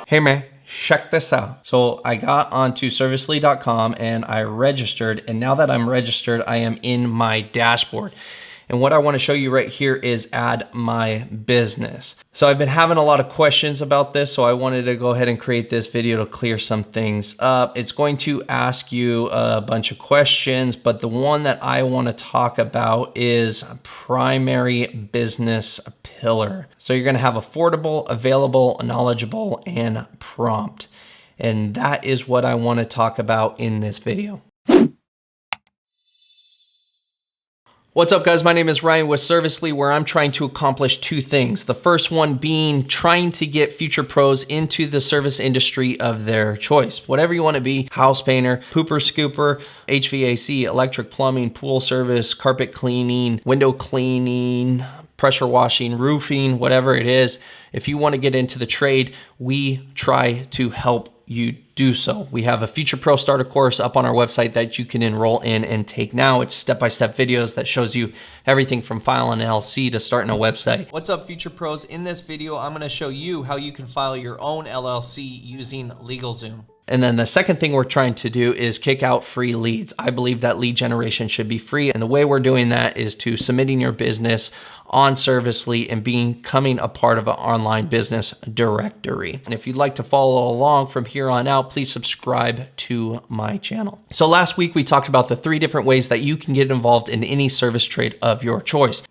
Hey man, check this out. So I got onto servicely.com and I registered, and now that I'm registered, I am in my dashboard. And what I want to show you right here is add my business. So I've been having a lot of questions about this, so I wanted to go ahead and create this video to clear some things up. It's going to ask you a bunch of questions, but the one that I want to talk about is primary business pillar. So you're going to have affordable, available, knowledgeable, and prompt. And that is what I want to talk about in this video. What's up guys, my name is Ryan with Servicely, where I'm trying to accomplish two things. The first one being trying to get future pros into the service industry of their choice. Whatever you want to be, house painter, pooper scooper, HVAC, electric plumbing, pool service, carpet cleaning, window cleaning, pressure washing, roofing, whatever it is. If you want to get into the trade, we try to help you do so. We have a Future Pro Starter course up on our website that you can enroll in and take now. It's step-by-step videos that shows you everything from filing an LLC to starting a website. What's up, Future Pros? In this video, I'm going to show you how you can file your own LLC using LegalZoom. And then the second thing we're trying to do is kick out free leads. I believe that lead generation should be free. And the way we're doing that is to submitting your business on Servicely and becoming a part of an online business directory. And if you'd like to follow along from here on out, please subscribe to my channel. So last week we talked about the 3 different ways that you can get involved in any service trade of your choice.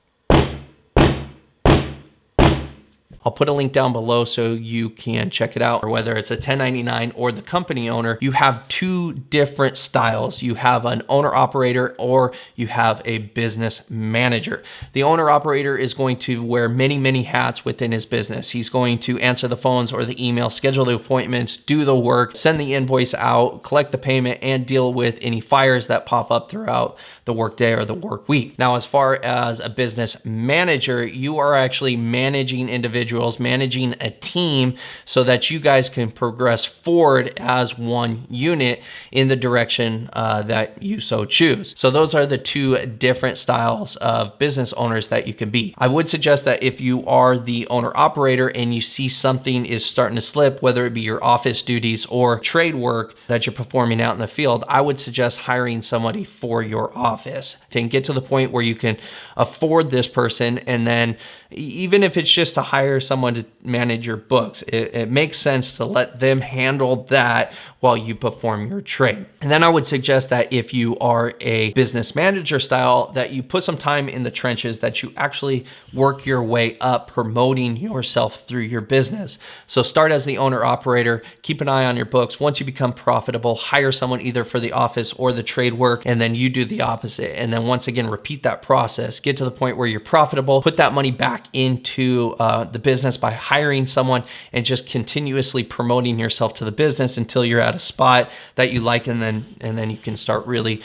I'll put a link down below so you can check it out. Or whether it's a 1099 or the company owner, you have 2 different styles. You have an owner operator or you have a business manager. The owner operator is going to wear many hats within his business. He's going to answer the phones or the email, schedule the appointments, do the work, send the invoice out, collect the payment, and deal with any fires that pop up throughout the workday or the work week. Now, as far as a business manager, you are actually managing individuals, managing a team so that you guys can progress forward as one unit in the direction that you so choose. So those are the 2 different styles of business owners that you can be. I would suggest that if you are the owner operator and you see something is starting to slip, whether it be your office duties or trade work that you're performing out in the field, I would suggest hiring somebody for your office. Can get to the point where you can afford this person, and then even if it's just to hire someone to manage your books, it makes sense to let them handle that while you perform your trade. And then I would suggest that if you are a business manager style, that you put some time in the trenches, that you actually work your way up promoting yourself through your business. So start as the owner operator, keep an eye on your books. Once you become profitable, hire someone either for the office or the trade work, and then you do the opposite. And then once again, repeat that process, get to the point where you're profitable, put that money back into the business by hiring someone and just continuously promoting yourself to the business until you're at a spot that you like, and then you can start really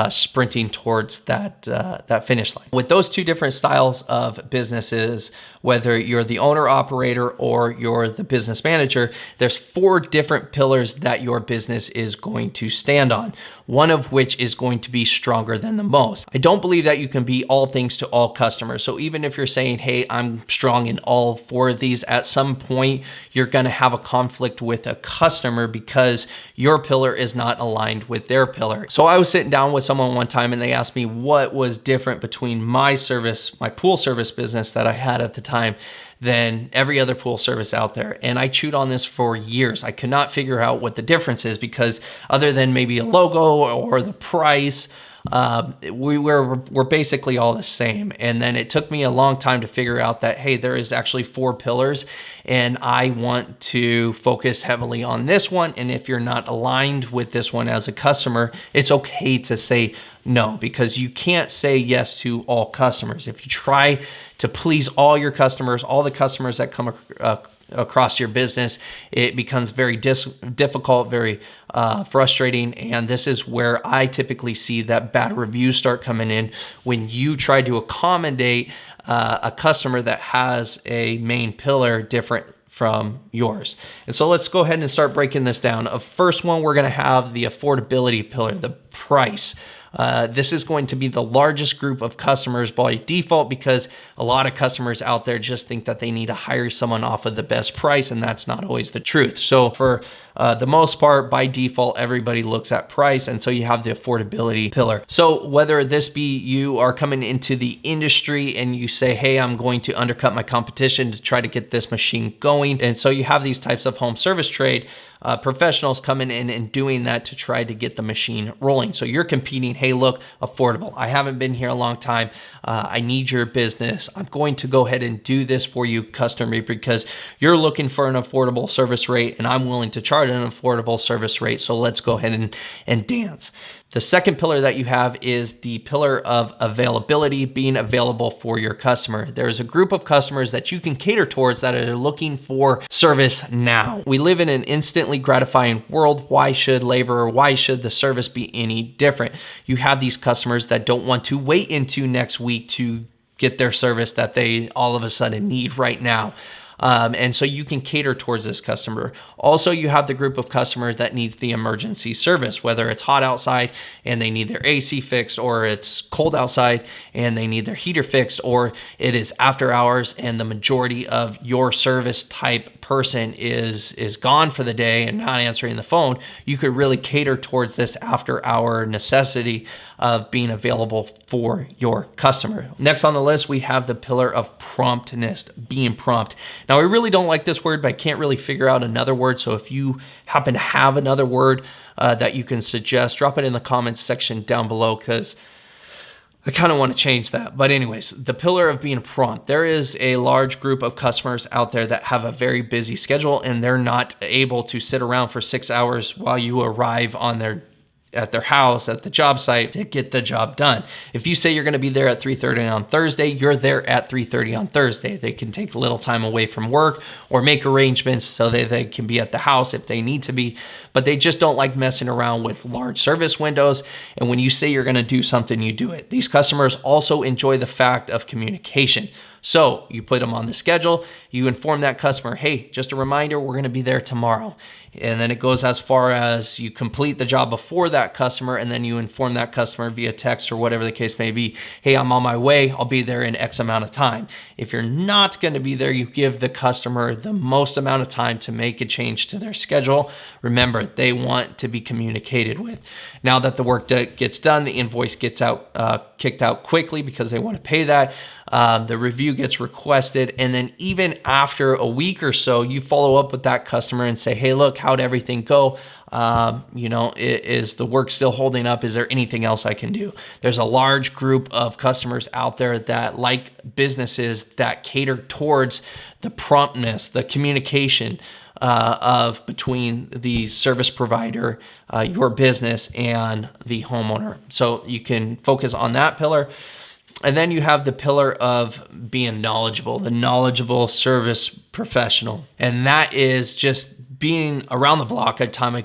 sprinting towards that finish line. With those 2 different styles of businesses, whether you're the owner operator or you're the business manager, there's 4 different pillars that your business is going to stand on, one of which is going to be stronger than the most. I don't believe that you can be all things to all customers. So even if you're saying, hey, I'm strong in all 4 of these, at some point you're going to have a conflict with a customer because your pillar is not aligned with their pillar. So I was sitting down with someone one time and they asked me what was different between my pool service business that I had at the time than every other pool service out there. And I chewed on this for years. I could not figure out what the difference is, because other than maybe a logo or the price, we're basically all the same. And then it took me a long time to figure out that, hey, there is actually 4 pillars and I want to focus heavily on this one. And if you're not aligned with this one as a customer, it's okay to say no, because you can't say yes to all customers. If you try to please all your customers, all the customers that come across your business, it becomes very difficult, very frustrating. And this is where I typically see that bad reviews start coming in when you try to accommodate a customer that has a main pillar different from yours. And so let's go ahead and start breaking this down. First one, we're going to have the affordability pillar, the price. This is going to be the largest group of customers by default because a lot of customers out there just think that they need to hire someone off of the best price, and that's not always the truth. So for the most part, by default, everybody looks at price, and so you have the affordability pillar. So whether this be you are coming into the industry and you say, hey, I'm going to undercut my competition to try to get this machine going, and so you have these types of home service trade professionals coming in and doing that to try to get the machine rolling. So you're competing, hey, look, affordable. I haven't been here a long time. I need your business. I'm going to go ahead and do this for you, customer, because you're looking for an affordable service rate and I'm willing to charge an affordable service rate. So let's go ahead and dance. The second pillar that you have is the pillar of availability, being available for your customer. There's a group of customers that you can cater towards that are looking for service now. We live in an instantly gratifying world. Why should labor or why should the service be any different? You have these customers that don't want to wait into next week to get their service that they all of a sudden need right now. And so you can cater towards this customer. Also, you have the group of customers that needs the emergency service, whether it's hot outside and they need their AC fixed, or it's cold outside and they need their heater fixed, or it is after hours and the majority of your service type person is gone for the day and not answering the phone. You could really cater towards this after hour necessity of being available for your customer. Next on the list, we have the pillar of promptness, being prompt. Now, I really don't like this word, but I can't really figure out another word. So if you happen to have another word that you can suggest, drop it in the comments section down below, because I kind of want to change that. But anyways, the pillar of being prompt. There is a large group of customers out there that have a very busy schedule and they're not able to sit around for 6 hours while you arrive at their house, at the job site to get the job done. If you say you're going to be there at 3:30 on Thursday, you're there at 3:30 on Thursday. They can take a little time away from work or make arrangements so that they can be at the house if they need to be, but they just don't like messing around with large service windows. And when you say you're going to do something, you do it. These customers also enjoy the fact of communication. So you put them on the schedule, you inform that customer, hey, just a reminder, we're going to be there tomorrow. And then it goes as far as you complete the job before that customer, and then you inform that customer via text or whatever the case may be, hey, I'm on my way, I'll be there in X amount of time. If you're not going to be there, you give the customer the most amount of time to make a change to their schedule. Remember, they want to be communicated with. Now that the work gets done, the invoice gets kicked out quickly because they want to pay that. The review gets requested, and then even after a week or so, you follow up with that customer and say, hey, look, how'd everything go? Is the work still holding up? Is there anything else I can do? There's a large group of customers out there that like businesses that cater towards the promptness, the communication of between the service provider, your business, and the homeowner. So you can focus on that pillar. And then you have the pillar of being knowledgeable, the knowledgeable service professional. And that is just being around the block a time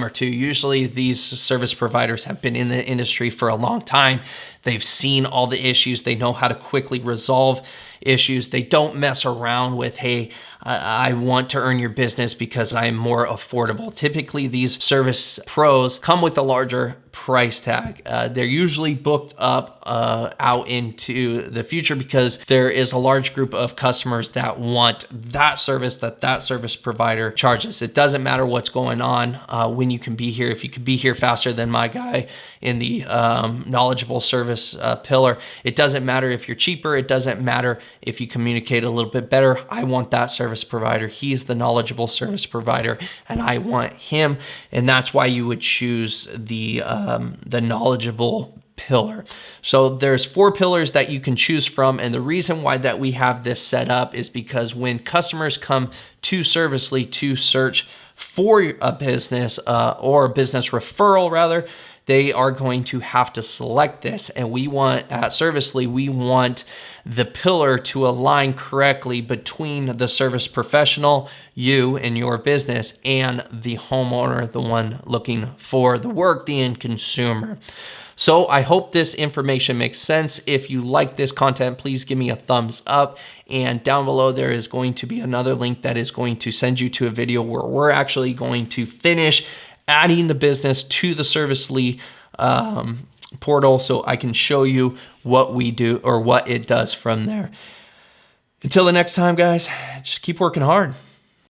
or two. Usually these service providers have been in the industry for a long time. They've seen all the issues. They know how to quickly resolve issues. They don't mess around with, hey, I want to earn your business because I'm more affordable. Typically, these service pros come with a larger price tag. They're usually booked up out into the future because there is a large group of customers that want that service that service provider charges. It doesn't matter what's going on when you can be here. If you could be here faster than my guy in the knowledgeable service pillar, it doesn't matter if you're cheaper. It doesn't matter if you communicate a little bit better. I want that service provider. He's the knowledgeable service provider, and I want him. And that's why you would choose the knowledgeable pillar. So there's 4 pillars that you can choose from. And the reason why that we have this set up is because when customers come to Servicely to search for a business or a business referral rather, they are going to have to select this. And we want, at Servicely, we want the pillar to align correctly between the service professional, you and your business, and the homeowner, the one looking for the work, the end consumer. So I hope this information makes sense. If you like this content, please give me a thumbs up. And down below, there is going to be another link that is going to send you to a video where we're actually going to finish adding the business to the Servicely portal so I can show you what we do or what it does from there. Until the next time, guys, just keep working hard.